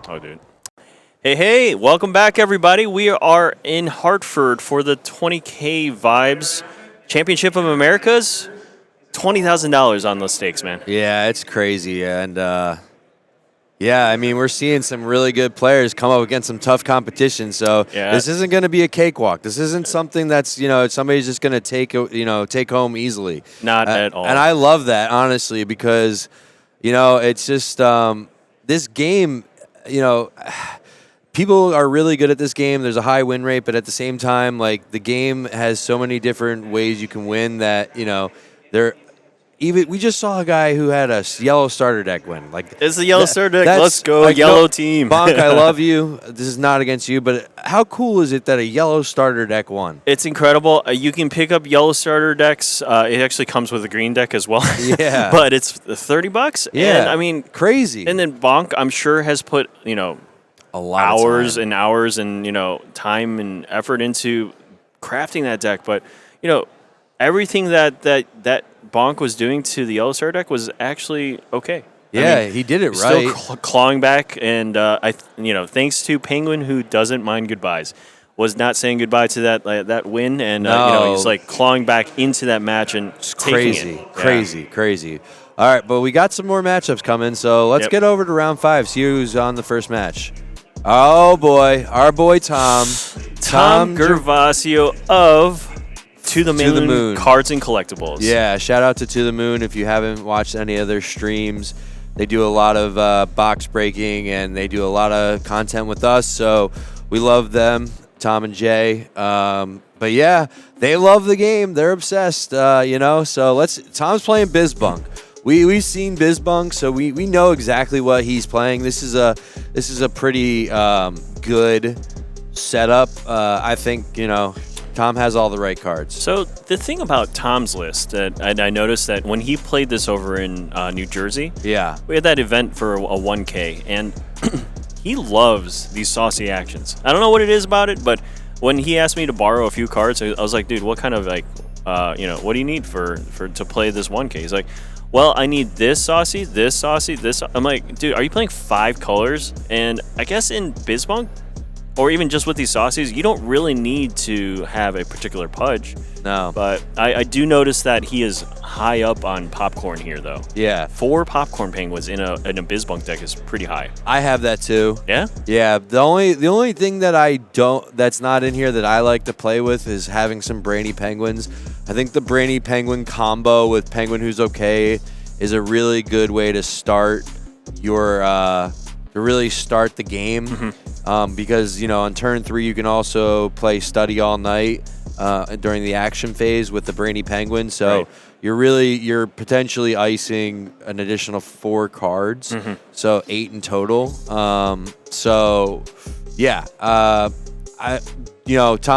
Oh, dude. Hey, welcome back, everybody. We are in Hartford for the 20K Vibes Championship of Americas. $20,000 on those stakes, man. Yeah, it's crazy. And, I mean, we're seeing some really good players come up against some tough competition. So this isn't going to be a cakewalk. This isn't something that's, somebody's just going to take home easily. Not at all. And I love that, honestly, because, it's just this game, people are really good at this game. There's a high win rate, but at the same time, like, the game has so many different ways you can win that, we just saw a guy who had a yellow starter deck win. Like, it's a yellow starter deck. Let's go, like, yellow team. Bonk, I love you. This is not against you, but how cool is it that a yellow starter deck won? It's incredible. You can pick up yellow starter decks. It actually comes with a green deck as well. Yeah, but it's $30. Yeah, and, I mean, crazy. And then Bonk, I'm sure, has put a lot hours of and hours and time and effort into crafting that deck. But everything that Bonk was doing to the yellow star deck was actually okay. Yeah, I mean, he did it right. Still clawing back, and thanks to Penguin, who doesn't mind goodbyes, was not saying goodbye to that win, and he's like clawing back into that match and taking it. Crazy. All right, but we got some more matchups coming, so let's get over to round 5. See who's on the first match. Oh boy, our boy Tom Gervasio of To the Moon Cards and Collectibles. Yeah, shout out to the Moon. If you haven't watched any of their streams, they do a lot of box breaking and they do a lot of content with us. So we love them, Tom and Jay. But yeah, they love the game. They're obsessed. So Tom's playing BizBunk. We've seen BizBunk, so we know exactly what he's playing. This is a pretty good setup. I think Tom has all the right cards. So the thing about Tom's list that I noticed that when he played this over in New Jersey, we had that event for a 1K, and he loves these saucy actions. I don't know what it is about it, but when he asked me to borrow a few cards, I was like, dude, what kind of what do you need for to play this 1K? He's like, well, I need this saucy, this saucy, this. I'm like, dude, are you playing 5 colors? And I guess in BizBunk, or even just with these saucies, you don't really need to have a particular pudge. No. But I do notice that he is high up on popcorn here, though. Yeah. 4 popcorn penguins in a BizBunk deck is pretty high. I have that too. Yeah? Yeah. The only thing that's not in here that I like to play with is having some Brainy Penguins. I think the Brainy Penguin combo with Penguin Who's Okay is a really good way to start the game. Mm-hmm. Because on turn 3 you can also play Study All Night during the action phase with the Brainy Penguin. So right. you're potentially icing an additional 4 cards. Mm-hmm. So 8 in total. Tom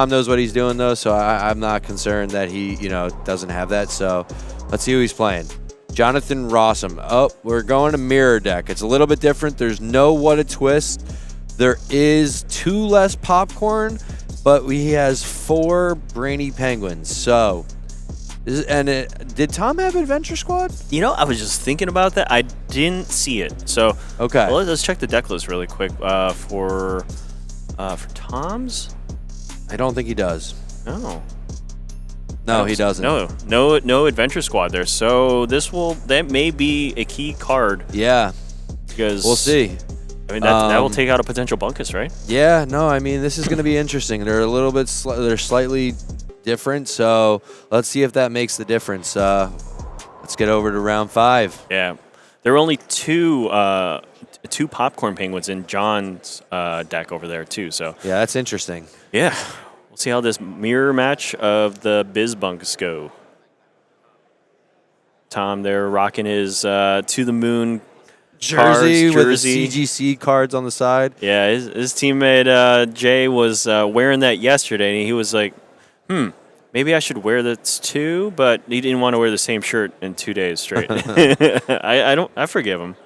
knows what he's doing though, so I'm not concerned that he doesn't have that. So let's see who he's playing. Jonathon Rosum. Oh, we're going to mirror deck. It's a little bit different. There's no What a Twist. There is 2 less popcorn, but he has 4 Brainy Penguins. So, did Tom have Adventure Squad? I was just thinking about that. I didn't see it. So, okay. Well, let's check the deck list really quick for Tom's. I don't think he does. No, he doesn't. No Adventure Squad there. So that may be a key card. Yeah, because we'll see. I mean, that will take out a potential Bunkus, right? Yeah, no, I mean, this is going to be interesting. They're a little bit, they're slightly different, so let's see if that makes the difference. Let's get over to round 5. Yeah, there are only two popcorn penguins in John's deck over there too. So yeah, that's interesting. Yeah, we'll see how this mirror match of the BizBunks go. Tom, they're rocking his To the Moon jersey cards, with the CGC cards on the side. Yeah, his teammate Jay was wearing that yesterday, and he was like, maybe I should wear this too, but he didn't want to wear the same shirt in 2 days straight. I forgive him.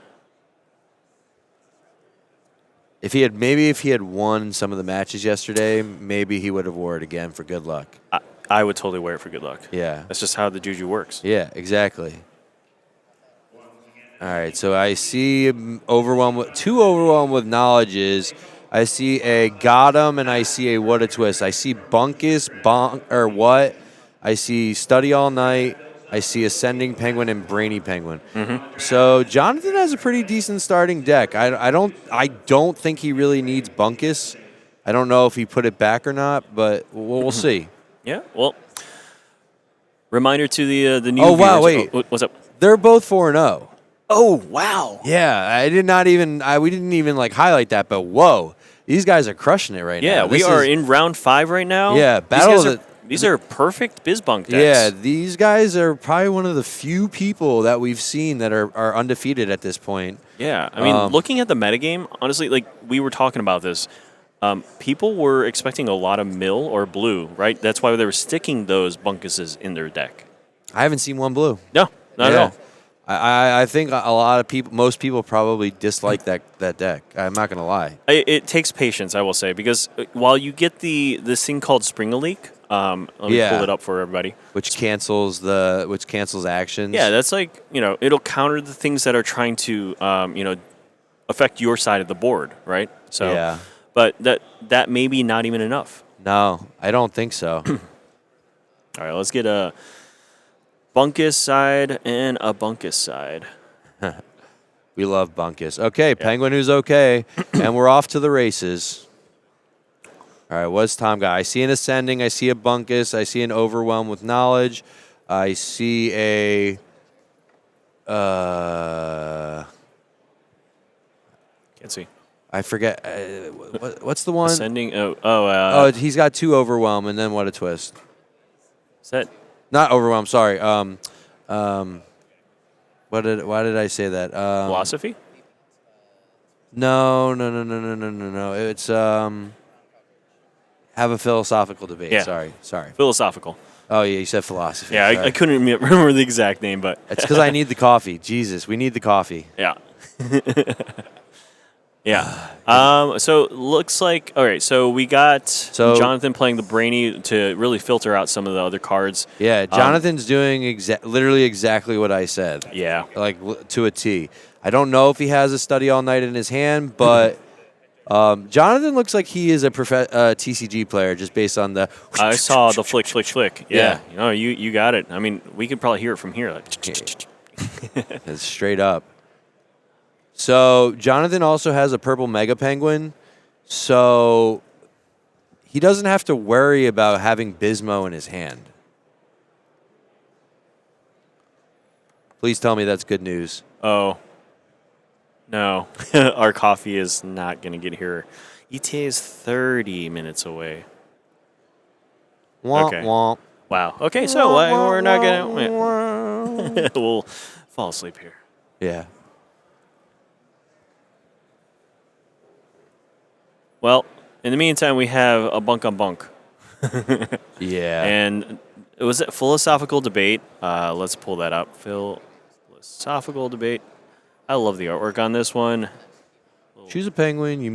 If he had won some of the matches yesterday, maybe he would have wore it again for good luck. I would totally wear it for good luck. Yeah. That's just how the juju works. Yeah, exactly. All right, so I see two overwhelmed with knowledges. I see a got 'em and I see a what a twist. I see bunkus, or what. I see study all night. I see ascending penguin and brainy penguin. So Jonathan has a pretty decent starting deck. I don't think he really needs bunkus. I don't know if he put it back or not, but we'll see. Yeah. Well, reminder to the new. Oh wow, viewers. wait. What's up? They're both 4-0. Oh wow. Yeah, we didn't even like highlight that, but whoa, these guys are crushing it right now. Yeah, we are in round 5 right now. Yeah, these are perfect BizBunk decks. Yeah, these guys are probably one of the few people that we've seen that are undefeated at this point. Yeah, I mean, looking at the metagame, honestly, like we were talking about this, people were expecting a lot of mill or blue, right? That's why they were sticking those bunkuses in their deck. I haven't seen one blue. No, not at all. I think most people probably dislike that deck. I'm not gonna lie. It takes patience, I will say, because while you get this thing called Spring a Leak, let me pull it up for everybody. Which cancels actions. Yeah, that's like it'll counter the things that are trying to affect your side of the board, right? So yeah, but that may be not even enough. No, I don't think so. All right, let's get a bunkus side and a bunkus side. We love bunkus. Okay, Penguin who's okay, and we're off to the races. All right, what's Tom got? I see an ascending. I see a bunkus. I see an overwhelm with knowledge. I see a. Can't see. I forget. What's the one? Ascending. He's got 2 overwhelm, and then what a twist. Is that? Not overwhelm. Sorry. Why did I say that? Philosophy? No. It's have a philosophical debate. Yeah. Sorry. Philosophical. Oh yeah, you said philosophy. Yeah, I couldn't remember the exact name, but it's because I need the coffee. Jesus, we need the coffee. Yeah. Yeah. So looks like all right. So we got Jonathon playing the brainy to really filter out some of the other cards. Yeah, Jonathan's doing literally exactly what I said. Yeah, like to a T. I don't know if he has a study all night in his hand, but Jonathon looks like he is a TCG player just based on the. I saw the flick. Yeah. You got it. I mean, we could probably hear it from here. Like, it's straight up. So Jonathon also has a purple Mega Penguin, so he doesn't have to worry about having Bismo in his hand. Please tell me that's good news. Oh, no. Our coffee is not going to get here. ETA is 30 minutes away. Okay. Womp. Wow. Okay, so we're not going to... We'll fall asleep here. Yeah. Well, in the meantime, we have a bunk on bunk. Yeah. And it was a philosophical debate. Let's pull that up. Philosophical debate. I love the artwork on this one. Choose a penguin. You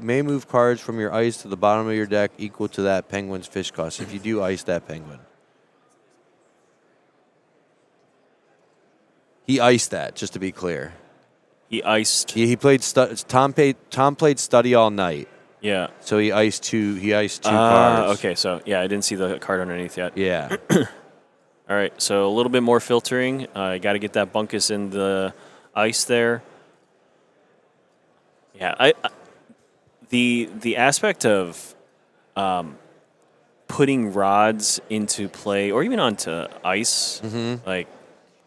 may move cards from your ice to the bottom of your deck equal to that penguin's fish cost. If you do, ice that penguin. He iced that, just to be clear. He iced. He played. Tom played study all night. Yeah. So he iced two. Cards. Okay. So yeah, I didn't see the card underneath yet. Yeah. All right. So a little bit more filtering. I got to get that bunkus in the ice there. Yeah. The aspect of putting rods into play or even onto ice, like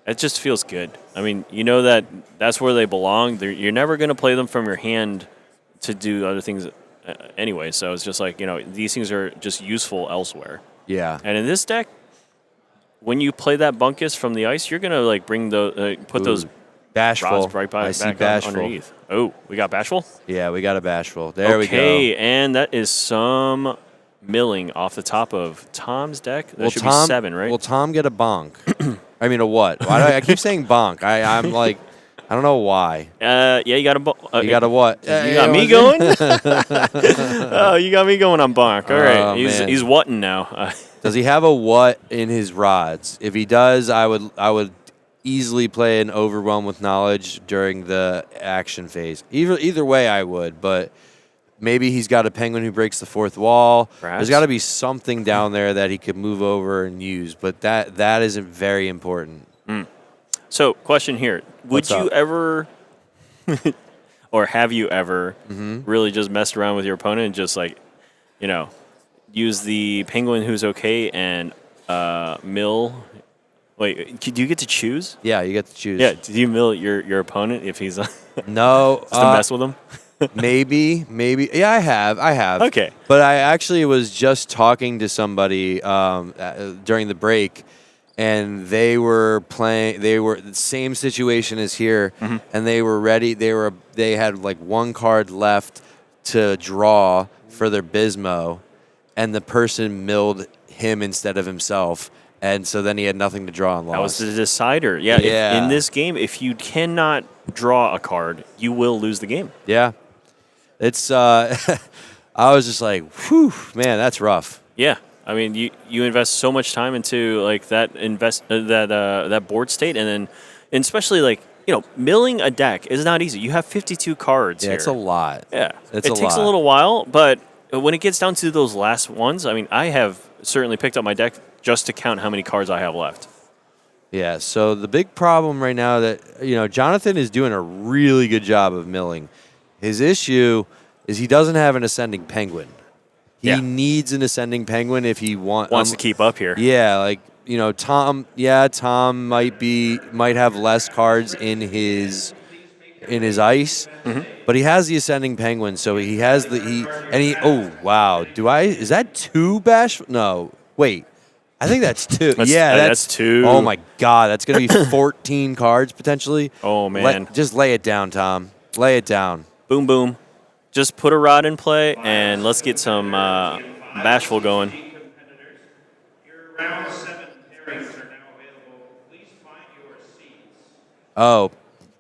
it just feels good. I mean, you know that's where they belong. You're never going to play them from your hand to do other things anyway. So it's just like, these things are just useful elsewhere. Yeah. And in this deck, when you play that bunkus from the ice, you're going to like bring put those Bashful. rods right back underneath. Oh, we got Bashful? Yeah, we got a Bashful. There we go. Okay, and that is some milling off the top of Tom's deck. That should be 7, right? Will Tom get a bonk? I mean, a what? Why do I keep saying bonk? I'm like, I don't know why. Yeah, you got a you got a what? You got me going? Oh, you got me going on bonk. All right, he's whatting now. Does he have a what in his rods? If he does, I would easily play an Overwhelm with Knowledge during the action phase. Either way, I would, but maybe he's got a Penguin who breaks the fourth wall. Perhaps. There's got to be something down there that he could move over and use, but that isn't very important. So, question here. Would What's you up? ever, or have you ever Mm-hmm. really just messed around with your opponent and just like, use the Penguin who's okay and mill? Wait, do you get to choose? Yeah, you get to choose. Yeah, do you mill your opponent if he's just No. to mess with him? Maybe. Yeah, I have. Okay. But I actually was just talking to somebody during the break, and they were playing. They were the same situation as here, and they were ready. They had like one card left to draw for their Bismo, and the person milled him instead of himself. And so then he had nothing to draw and lost. That was the decider. Yeah. Yeah. In this game, if you cannot draw a card, you will lose the game. Yeah. It's I was just like, whew, man, that's rough. Yeah. I mean, you invest so much time into like that that board state, and especially like milling a deck is not easy. You have 52 cards. Yeah, here. it's a lot. Yeah, It's it a takes lot. a little while, but when it gets down to those last ones, I mean, I have certainly picked up my deck just to count how many cards I have left. Yeah, so the big problem right now that Jonathon is doing a really good job of milling. His issue is he doesn't have an ascending penguin. He Yeah. needs an ascending penguin if he Wants to keep up here. Yeah, like Tom. Yeah, Tom might have less cards in his ice, but he has the ascending penguin, so he has Oh wow, is that two bash? No, wait. I think that's two. That's two. Oh my God, that's gonna be 14 cards potentially. Oh man. Just lay it down, Tom. Lay it down. Boom, boom. Just put a rod in play, and let's get some bashful going. Your round 7 pairings are now available. Please find your seats. Oh,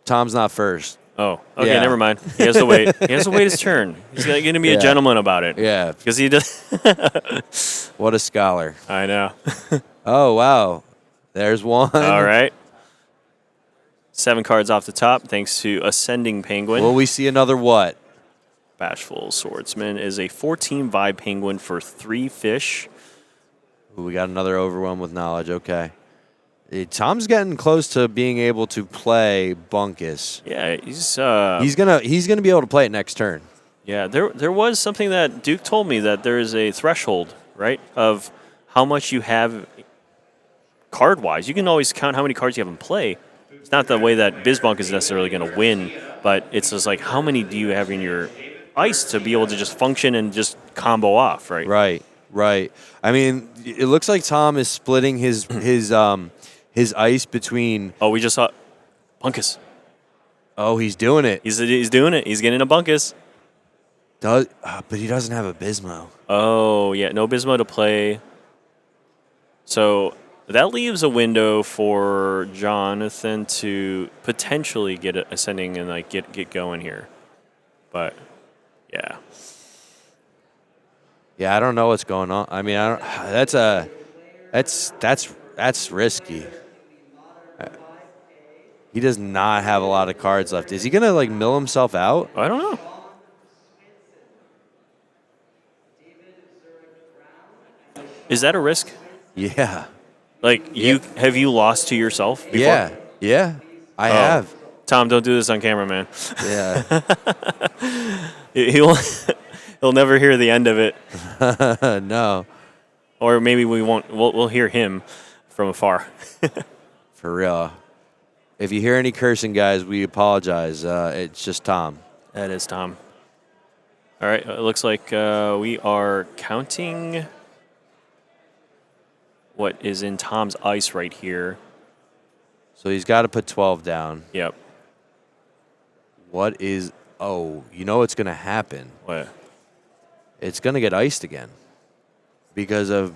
Tom's not first. Oh, okay, Yeah. never mind. He has to wait. He has to wait his turn. He's going to be a Yeah. gentleman about it. Yeah, Because he does. what a scholar. I know. Oh wow, there's one. All right. 7 cards off the top, thanks to Ascending Penguin. Will we see another what? Bashful Swordsman is a 14 vibe penguin for 3 fish. Ooh, we got another Overwhelm with Knowledge. Okay. Tom's getting close to being able to play Bunkus. Yeah, He's gonna be able to play it next turn. yeah. There was something that Duke told me that there is a threshold, right, of how much you have card wise. You can always count how many cards you have in play. It's not the way that Bizbunk is necessarily going to win, but it's just like how many do you have in your ice to be able to just function and just combo off, right? Right. I mean, it looks like Tom is splitting his ice between. Oh, we just saw Bunkus. Oh, he's doing it. He's doing it. He's getting a Bunkus. But he doesn't have a Bismo. Oh, yeah. No Bismo to play. So that leaves a window for Jonathon to potentially get ascending and like get going here. But yeah. Yeah, I don't know what's going on. I mean, that's risky. He does not have a lot of cards left. Is he gonna like mill himself out? I don't know. Is that a risk? Yeah. Like have you lost to yourself before? Yeah. I have. Tom, don't do this on camera, man. Yeah. He'll never hear the end of it. No. Or maybe we won't. We'll hear him from afar. For real. If you hear any cursing, guys, we apologize. It's just Tom. That is Tom. All right. It looks like we are counting what is in Tom's ice right here. So he's got to put 12 down. Yep. What is... Oh, you know what's going to happen? What? It's going to get iced again because of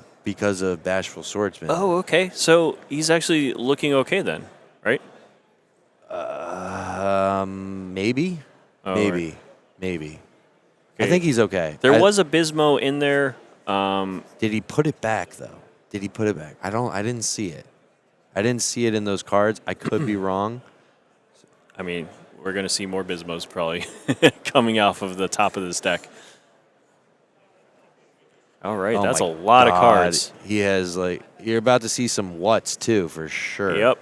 Bashful Swordsman. Oh, okay. So he's actually looking okay then, right? Maybe. Oh, Maybe. right. Maybe. I Okay. think he's okay. There was a Bismo in there. Did he put it back though? Did he put it back? I didn't see it. I didn't see it in those cards. I could be wrong. I mean, we're going to see more Bismos probably coming off of the top of this deck. All right, Oh that's a my lot of God. cards. He has, like, you're about to see some whats, too, for sure. Yep.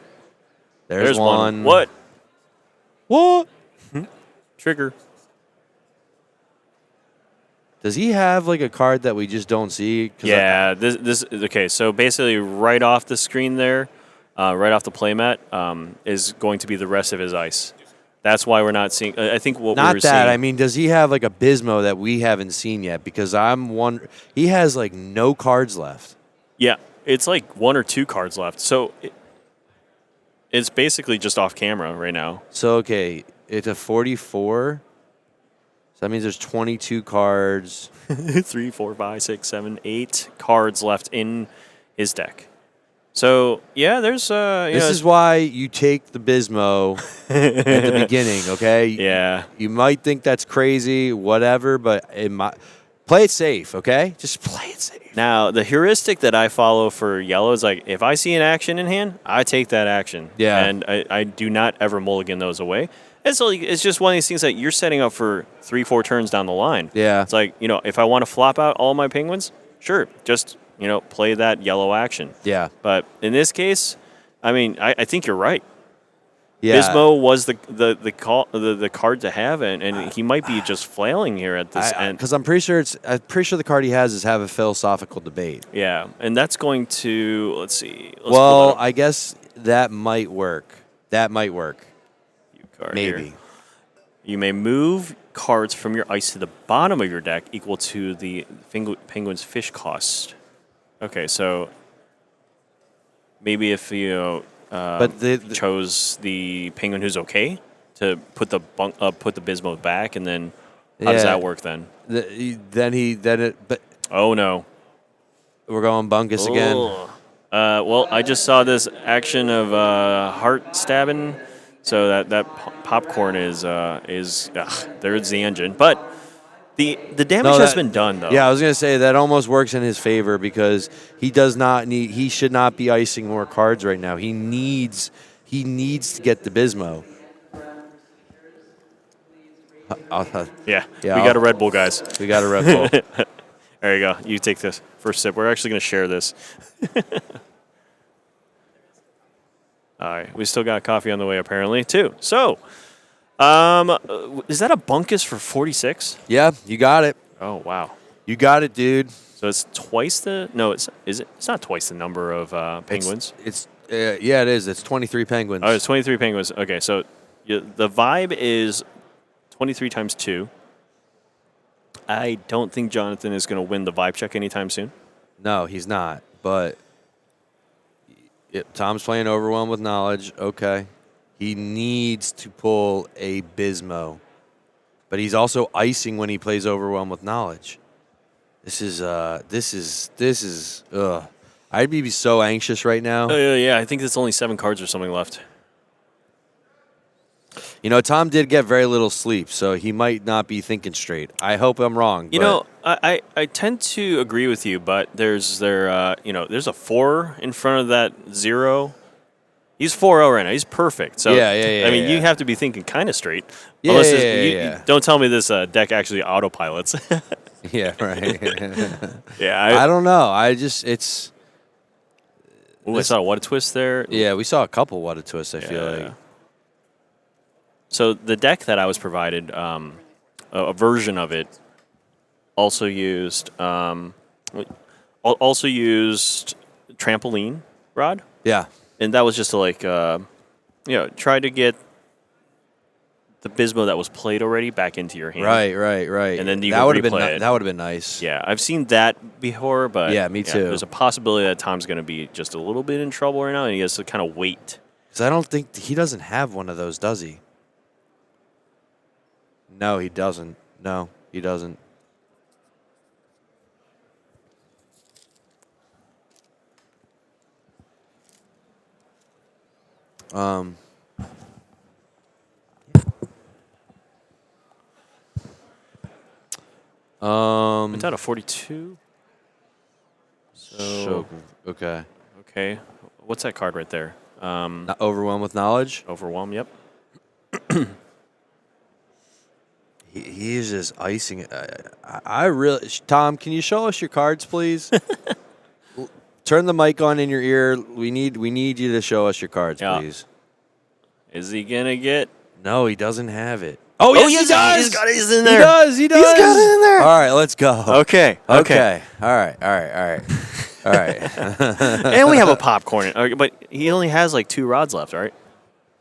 There's one. What? What? Trigger. Does he have, like, a card that we just don't see? 'Cause Yeah, this okay. So basically, right off the screen there, right off the playmat, is going to be the rest of his ice. That's why we're not seeing. I think what we Not were that. seeing. I mean, does he have, like, a Bismo that we haven't seen yet? Because he has, like, no cards left. Yeah, it's like 1 or 2 cards left. So it's basically just off camera right now. So, okay, it's a 44. So that means there's 22 cards. 3, 4, 5, 6, 7, 8 cards left in his deck. So yeah, there's This is why you take the Bismo at the beginning, okay? Yeah. You might think that's crazy, whatever, but play it safe, okay? Just play it safe. Now the heuristic that I follow for yellow is like if I see an action in hand, I take that action. Yeah. And I do not ever mulligan those away. It's just one of these things that you're setting up for 3, 4 turns down the line. Yeah. It's like, if I want to flop out all my penguins, sure, just, play that yellow action. Yeah. But in this case, I mean, I think you're right. Yeah. Bismo was the card to have, and he might be just flailing here at this end. Because I'm pretty sure the card he has is have a philosophical debate. Yeah, and that's going to, let's see. Let's pull Well, it up. I guess that might work. Card Maybe. here. You may move cards from your ice to the bottom of your deck equal to the penguin's fish cost. Okay, so maybe if But chose the penguin who's okay to put the Bismo back, and then how does that work then? But Oh no! we're going bunkus again. Well, I just saw this action of heart stabbing, so that popcorn is there's the engine, but the damage has been done though. Yeah, I was gonna say that almost works in his favor because he should not be icing more cards right now. He needs to get the Bismo. Yeah, we got a Red Bull, guys. We got a Red Bull. There you go. You take this first sip. We're actually going to share this. All right. We still got coffee on the way, apparently, too. So, is that a bunkus for 46? Yeah, you got it. Oh, wow. You got it, dude. So it's twice the... No, it's not twice the number of penguins. Yeah, it is. It's 23 penguins. Oh, it's 23 penguins. Okay, so the vibe is 23 times 2. I don't think Jonathon is going to win the vibe check anytime soon. No, he's not. But Tom's playing Overwhelmed with Knowledge. Okay. He needs to pull a Bismo. But he's also icing when he plays Overwhelmed with Knowledge. This is I'd be so anxious right now. Yeah, I think there's only 7 cards or something left. Tom did get very little sleep, so he might not be thinking straight. I hope I'm wrong. I tend to agree with you, but there's a 4 in front of that 0. He's 4-0 right now. He's perfect. So yeah. I mean, you have to be thinking kind of straight. Yeah, Unless yeah. You don't tell me this deck actually autopilots. Yeah, right. Yeah, I don't know. It's. I saw what a twist there. Yeah, we saw a couple what a twist. I feel like. So the deck that I was provided, a version of it, also used trampoline rod. Yeah. And that was just to try to get the Bismo that was played already back into your hand. Right. And then you that could would have been replay it. that would have been nice. Yeah, I've seen that before, but Yeah, me too. There's a possibility that Tom's going to be just a little bit in trouble right now, and he has to kind of wait. Because I don't think he doesn't have one of those, does he? No, he doesn't. No, he doesn't. It's out of 42. So Okay. okay, what's that card right there? Not overwhelmed with knowledge. Overwhelmed. Yep. He's just icing it. I really, Tom, can you show us your cards, please? Turn the mic on in your ear. We need you to show us your cards, Yeah. please. Is he gonna get? No, he doesn't have it. Oh, yes, he does. He's got it in there. He does. He does. He's got it in there. All right, let's go. Okay. Okay. All right. All right. And we have a popcorn. Okay, but he only has like 2 rods left, right?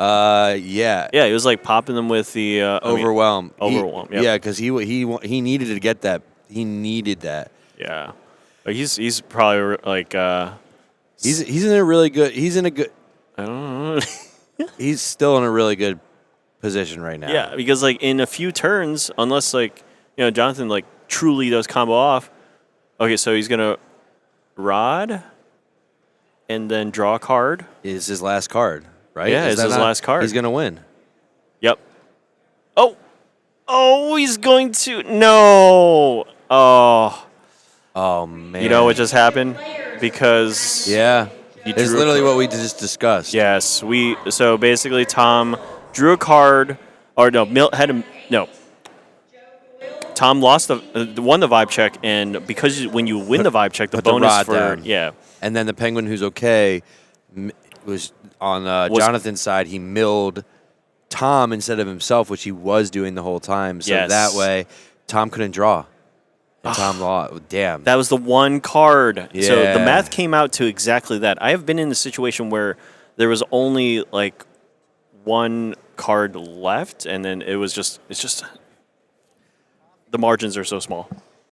Yeah. Yeah, he was like popping them with the Overwhelmed. Overwhelmed. Yep. Yeah, because he needed to get that. He needed that. Yeah. But he's probably like He's in a really good. He's in a good. I don't know. He's still in a really good position right now. Yeah, because like in a few turns, unless like Jonathon like truly does combo off. Okay, so he's gonna rod, and then draw a card. Is his last card, right? Yeah, Is it's that his last card. He's gonna win. Yep. Oh, he's going to no. Oh man. You know what just happened? Because Yeah. he It's drew a literally card. what we just discussed. Yes, so basically Tom drew a card, or no, Tom lost won the vibe check, and because when you win the vibe check, the Put the bonus rod for down. And then the penguin, who's okay, was on Jonathan's side. He milled Tom instead of himself, which he was doing the whole time. So Yes. that way, Tom couldn't draw. And Tom lost. Damn. that was the one card. So the Yeah. math came out to exactly that. I have been in the situation where there was only like one card left, and then it's just the margins are so small.